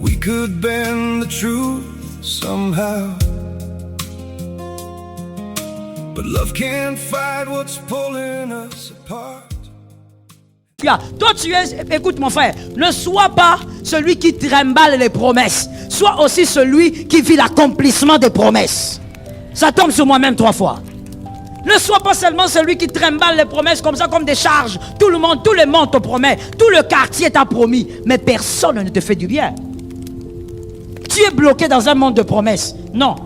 Speaker 2: we could bend the truth somehow. But love can't fight what's pulling us apart.
Speaker 1: Toi tu es, écoute mon frère, ne sois pas celui qui trimballe les promesses. Sois aussi celui qui vit l'accomplissement des promesses. Ça tombe sur moi-même 3 fois. Ne sois pas seulement celui qui trimballe les promesses comme ça, comme des charges. Tout le monde te promet. Tout le quartier t'a promis. Mais personne ne te fait du bien. Tu es bloqué dans un monde de promesses. Non.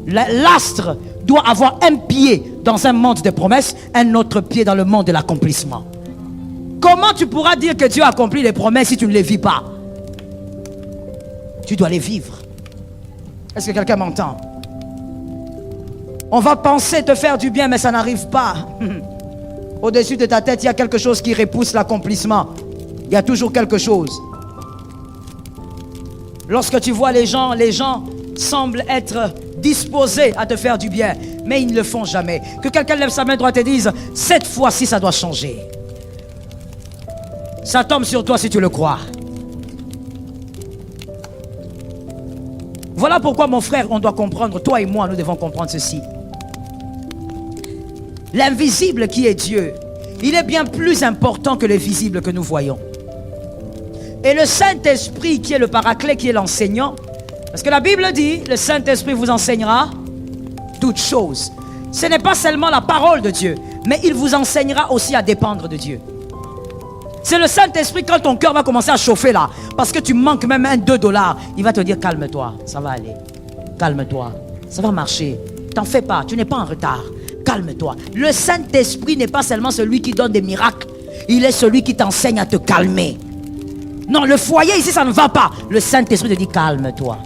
Speaker 1: L'astre doit avoir un pied dans un monde de promesses, un autre pied dans le monde de l'accomplissement. Comment tu pourras dire que Dieu accomplit les promesses si tu ne les vis pas? Tu dois les vivre. Est-ce que quelqu'un m'entend? On va penser te faire du bien, mais ça n'arrive pas. Au-dessus de ta tête, il y a quelque chose qui repousse l'accomplissement. Il y a toujours quelque chose. Lorsque tu vois les gens semblent être disposés à te faire du bien, mais ils ne le font jamais. Que quelqu'un lève sa main droite et dise, cette fois-ci, ça doit changer. Ça tombe sur toi si tu le crois. Voilà pourquoi, mon frère, on doit comprendre, toi et moi, nous devons comprendre ceci. L'invisible qui est Dieu, il est bien plus important que le visible que nous voyons. Et le Saint-Esprit qui est le paraclet, qui est l'enseignant, parce que la Bible dit, le Saint-Esprit vous enseignera toutes choses. Ce n'est pas seulement la parole de Dieu, mais il vous enseignera aussi à dépendre de Dieu. C'est le Saint-Esprit, quand ton cœur va commencer à chauffer là, parce que tu manques même $2, il va te dire, calme-toi, ça va aller. Calme-toi, ça va marcher. T'en fais pas, tu n'es pas en retard. Calme-toi. Le Saint-Esprit n'est pas seulement celui qui donne des miracles, il est celui qui t'enseigne à te calmer. Non, le foyer ici, ça ne va pas. Le Saint-Esprit te dit, calme-toi.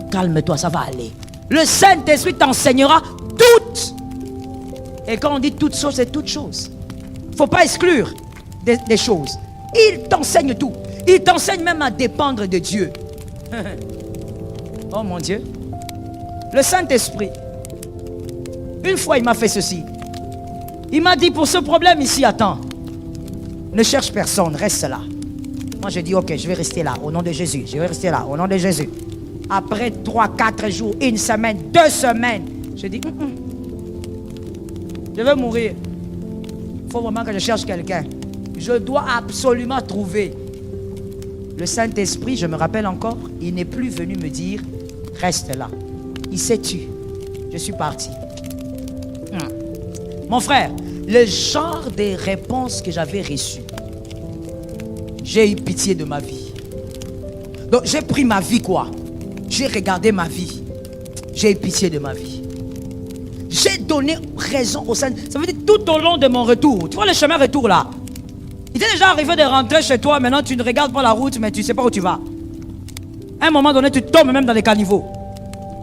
Speaker 1: Calme-toi, ça va aller. Le Saint-Esprit t'enseignera toutes. Et quand on dit toutes choses, c'est toutes choses. Il ne faut pas exclure des choses. Il t'enseigne tout. Il t'enseigne même à dépendre de Dieu. Oh mon Dieu. Le Saint-Esprit, une fois il m'a fait ceci. Il m'a dit, pour ce problème ici, attends. Ne cherche personne, reste là. Moi j'ai dit, ok, je vais rester là, au nom de Jésus. Je vais rester là, au nom de Jésus. Après 3, 4 jours, 1 semaine, 2 semaines, j'ai dit, je vais mourir. Il faut vraiment que je cherche quelqu'un. Je dois absolument trouver. Le Saint-Esprit, je me rappelle encore, il n'est plus venu me dire, reste là. Il s'est tué. Je suis parti. Mon frère, le genre de réponses que j'avais reçues, j'ai eu pitié de ma vie. Donc j'ai pris ma vie quoi. J'ai regardé ma vie. J'ai eu pitié de ma vie. J'ai donné raison au Saint. Ça veut dire tout au long de mon retour. Tu vois le chemin retour là. Il est déjà arrivé de rentrer chez toi. Maintenant tu ne regardes pas la route mais tu ne sais pas où tu vas. À un moment donné tu tombes même dans les caniveaux.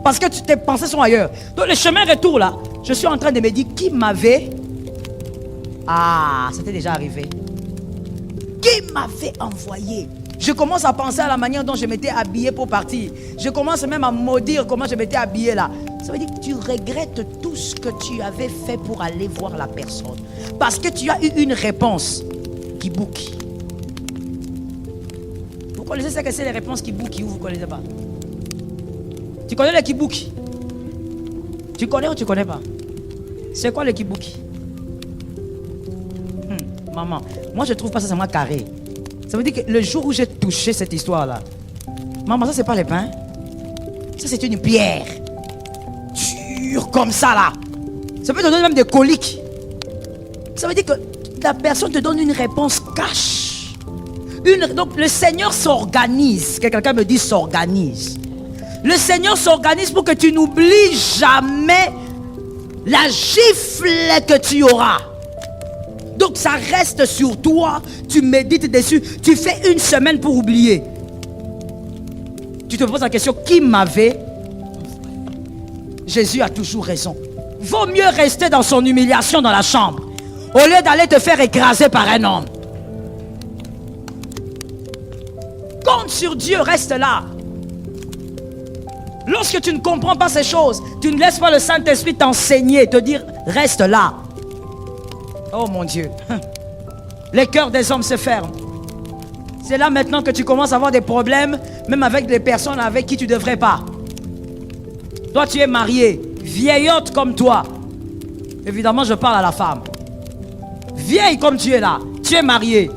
Speaker 1: Parce que tes pensées sont ailleurs. Donc le chemin retour là. Je suis en train de me dire qui m'avait. Ah, c'était déjà arrivé. Qui m'avait envoyé? Je commence à penser à la manière dont je m'étais habillé pour partir. Je commence même à maudire comment je m'étais habillé là. Ça veut dire que tu regrettes tout ce que tu avais fait pour aller voir la personne. Parce que tu as eu une réponse qui boucle. Vous connaissez ce que c'est les réponses qui boucle ou vous ne connaissez pas? Tu connais les kibuki? Tu connais ou tu ne connais pas? C'est quoi les kibuki? Maman, moi je ne trouve pas ça seulement carré. Ça veut dire que le jour où j'ai touché cette histoire-là, maman, ça c'est pas les pains. Ça c'est une pierre. Dure comme ça là. Ça peut te donner même des coliques. Ça veut dire que la personne te donne une réponse cash. Donc le Seigneur s'organise. Que quelqu'un me dise s'organise. Le Seigneur s'organise pour que tu n'oublies jamais la gifle que tu auras. Donc ça reste sur toi, tu médites dessus, tu fais une semaine pour oublier. Tu te poses la question, qui m'avait? Jésus a toujours raison. Vaut mieux rester dans son humiliation dans la chambre, au lieu d'aller te faire écraser par un homme. Compte sur Dieu, reste là. Lorsque tu ne comprends pas ces choses, tu ne laisses pas le Saint-Esprit t'enseigner, te dire, reste là. Oh mon Dieu, les cœurs des hommes se ferment. C'est là maintenant que tu commences à avoir des problèmes, même avec des personnes avec qui tu ne devrais pas. Toi tu es marié, vieillotte comme toi. Évidemment je parle à la femme. Vieille comme tu es là, tu es marié,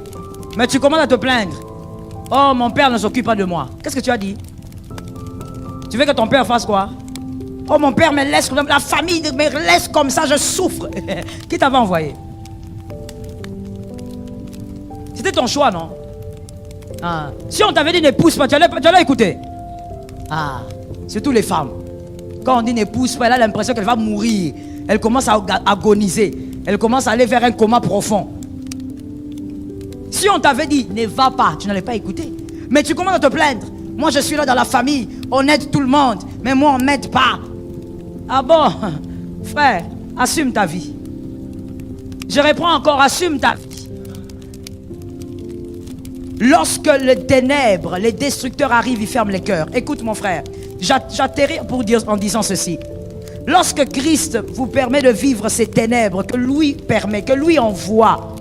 Speaker 1: mais tu commences à te plaindre. Oh mon père ne s'occupe pas de moi. Qu'est-ce que tu as dit? Tu veux que ton père fasse quoi? Oh mon père me laisse, la famille me laisse comme ça, je souffre. Qui t'avait envoyé? C'était ton choix, non? Ah. Si on t'avait dit n'épouse pas, tu allais écouter. Ah, surtout les femmes. Quand on dit n'épouse pas, elle a l'impression qu'elle va mourir. Elle commence à agoniser. Elle commence à aller vers un coma profond. Si on t'avait dit ne va pas, tu n'allais pas écouter. Mais tu commences à te plaindre. Moi je suis là dans la famille, on aide tout le monde. Mais moi on ne m'aide pas. Ah bon? Frère, assume ta vie. Je reprends encore, assume ta vie. Lorsque les ténèbres, les destructeurs arrivent, ils ferment les cœurs. Écoute mon frère, j'atterris en disant ceci. Lorsque Christ vous permet de vivre ces ténèbres que lui permet, que lui envoie,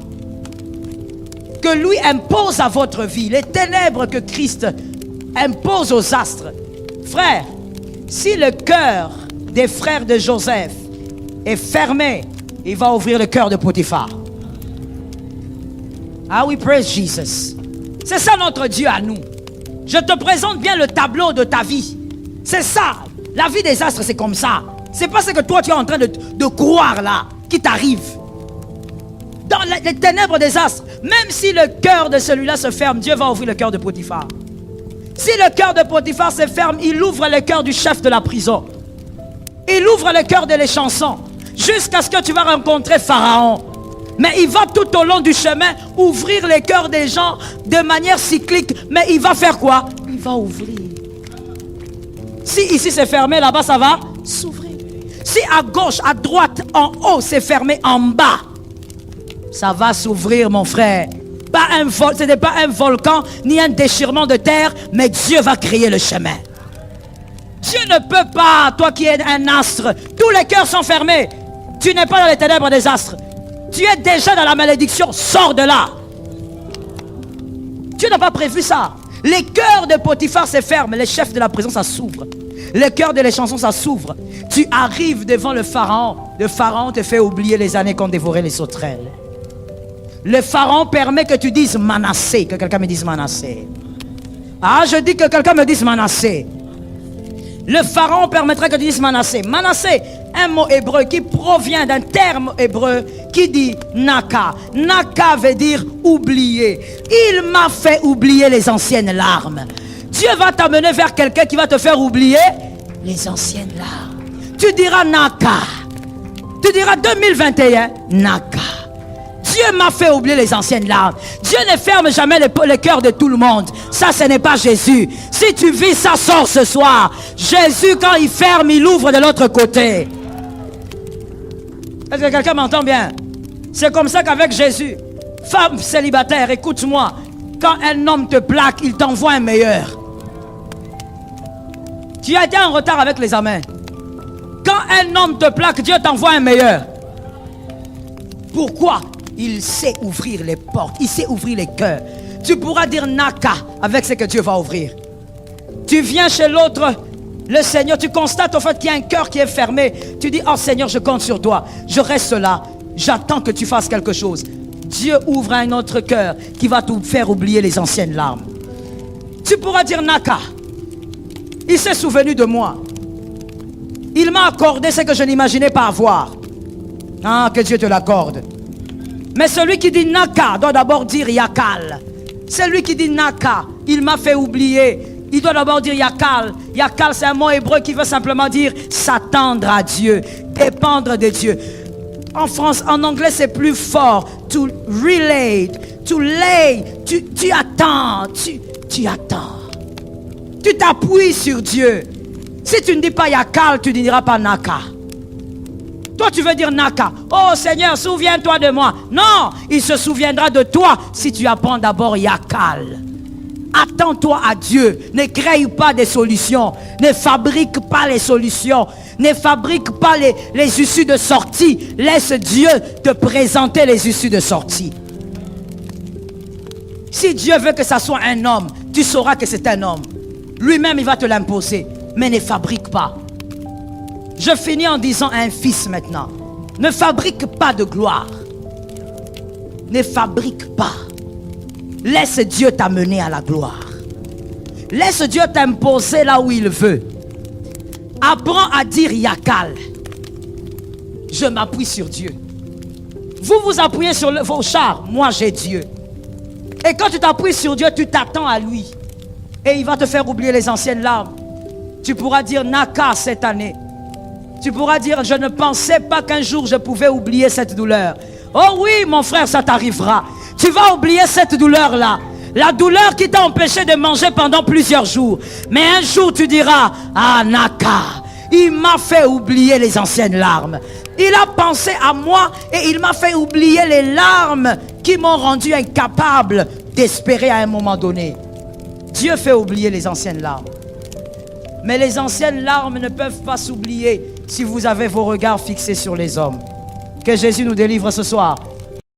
Speaker 1: que lui impose à votre vie, les ténèbres que Christ impose aux astres. Frère, si le cœur des frères de Joseph est fermé, il va ouvrir le cœur de Potiphar. Ah oui, praise Jesus. C'est ça notre Dieu à nous. Je te présente bien le tableau de ta vie. C'est ça. La vie des astres, c'est comme ça. C'est pas ce que toi tu es en train de croire là, qui t'arrive. Dans les ténèbres des astres, même si le cœur de celui-là se ferme, Dieu va ouvrir le cœur de Potiphar. Si le cœur de Potiphar se ferme, il ouvre le cœur du chef de la prison. Il ouvre le cœur de l'échanson, jusqu'à ce que tu vas rencontrer Pharaon. Mais il va tout au long du chemin ouvrir les cœurs des gens de manière cyclique. Mais il va faire quoi? Il va ouvrir. Si ici c'est fermé, là-bas ça va s'ouvrir. Si à gauche, à droite, en haut c'est fermé, en bas, ça va s'ouvrir mon frère. Ce n'est pas un volcan ni un déchirement de terre, mais Dieu va créer le chemin. Dieu ne peut pas, toi qui es un astre, tous les cœurs sont fermés. Tu n'es pas dans les ténèbres des astres. Tu es déjà dans la malédiction, sors de là. Dieu n'a pas prévu ça. Les cœurs de Potiphar se ferment, les chefs de la prison, ça s'ouvre. Le cœur de l'échanson, ça s'ouvre. Tu arrives devant le Pharaon. Le Pharaon te fait oublier les années qu'ont dévoré les sauterelles. Le Pharaon permet que tu dises Manassé, que quelqu'un me dise Manassé. Ah, je dis que quelqu'un me dise Manassé. Le Pharaon permettra que tu dises Manassé. Manassé, un mot hébreu qui provient d'un terme hébreu qui dit Naka. Naka veut dire oublier. Il m'a fait oublier les anciennes larmes. Dieu va t'amener vers quelqu'un qui va te faire oublier les anciennes larmes. Tu diras Naka. Tu diras 2021, Naka. Dieu m'a fait oublier les anciennes larmes. Dieu ne ferme jamais le cœur de tout le monde. Ça, ce n'est pas Jésus. Si tu vis ça, sort ce soir. Jésus, quand il ferme, il ouvre de l'autre côté. Est-ce que quelqu'un m'entend bien? C'est comme ça qu'avec Jésus, femme célibataire, écoute-moi. Quand un homme te plaque, il t'envoie un meilleur. Tu as été en retard avec les amens. Quand un homme te plaque, Dieu t'envoie un meilleur. Pourquoi? Il sait ouvrir les portes, il sait ouvrir les cœurs. Tu pourras dire Naka avec ce que Dieu va ouvrir. Tu viens chez l'autre, le Seigneur, tu constates au fait qu'il y a un cœur qui est fermé. Tu dis, oh Seigneur, je compte sur toi. Je reste là, j'attends que tu fasses quelque chose. Dieu ouvre un autre cœur qui va te faire oublier les anciennes larmes. Tu pourras dire Naka. Il s'est souvenu de moi. Il m'a accordé ce que je n'imaginais pas avoir. Ah, que Dieu te l'accorde. Mais celui qui dit Naka doit d'abord dire Yakal. Celui qui dit Naka, il m'a fait oublier. Il doit d'abord dire Yakal. Yakal, c'est un mot hébreu qui veut simplement dire s'attendre à Dieu, dépendre de Dieu. En anglais, c'est plus fort. To relate, to lay. Tu attends, tu attends. Tu t'appuies sur Dieu. Si tu ne dis pas Yakal, tu ne diras pas Naka. Toi, tu veux dire Naka. Oh Seigneur, souviens-toi de moi. Non, il se souviendra de toi si tu apprends d'abord Yakal. Attends-toi à Dieu. Ne crée pas des solutions. Ne fabrique pas les solutions. Ne fabrique pas les issues de sortie. Laisse Dieu te présenter les issues de sortie. Si Dieu veut que ça soit un homme, tu sauras que c'est un homme. Lui-même, il va te l'imposer. Mais ne fabrique pas. Je finis en disant à un fils maintenant. Ne fabrique pas de gloire. Ne fabrique pas. Laisse Dieu t'amener à la gloire. Laisse Dieu t'imposer là où il veut. Apprends à dire Yakal. Je m'appuie sur Dieu. Vous vous appuyez sur vos chars. Moi j'ai Dieu. Et quand tu t'appuies sur Dieu, tu t'attends à lui. Et il va te faire oublier les anciennes larmes. Tu pourras dire Naka cette année. Tu pourras dire, je ne pensais pas qu'un jour je pouvais oublier cette douleur. Oh oui, mon frère, ça t'arrivera. Tu vas oublier cette douleur-là. La douleur qui t'a empêché de manger pendant plusieurs jours. Mais un jour, tu diras, ah, Naka, il m'a fait oublier les anciennes larmes. Il a pensé à moi et il m'a fait oublier les larmes qui m'ont rendu incapable d'espérer à un moment donné. Dieu fait oublier les anciennes larmes. Mais les anciennes larmes ne peuvent pas s'oublier si vous avez vos regards fixés sur les hommes. Que Jésus nous délivre ce soir.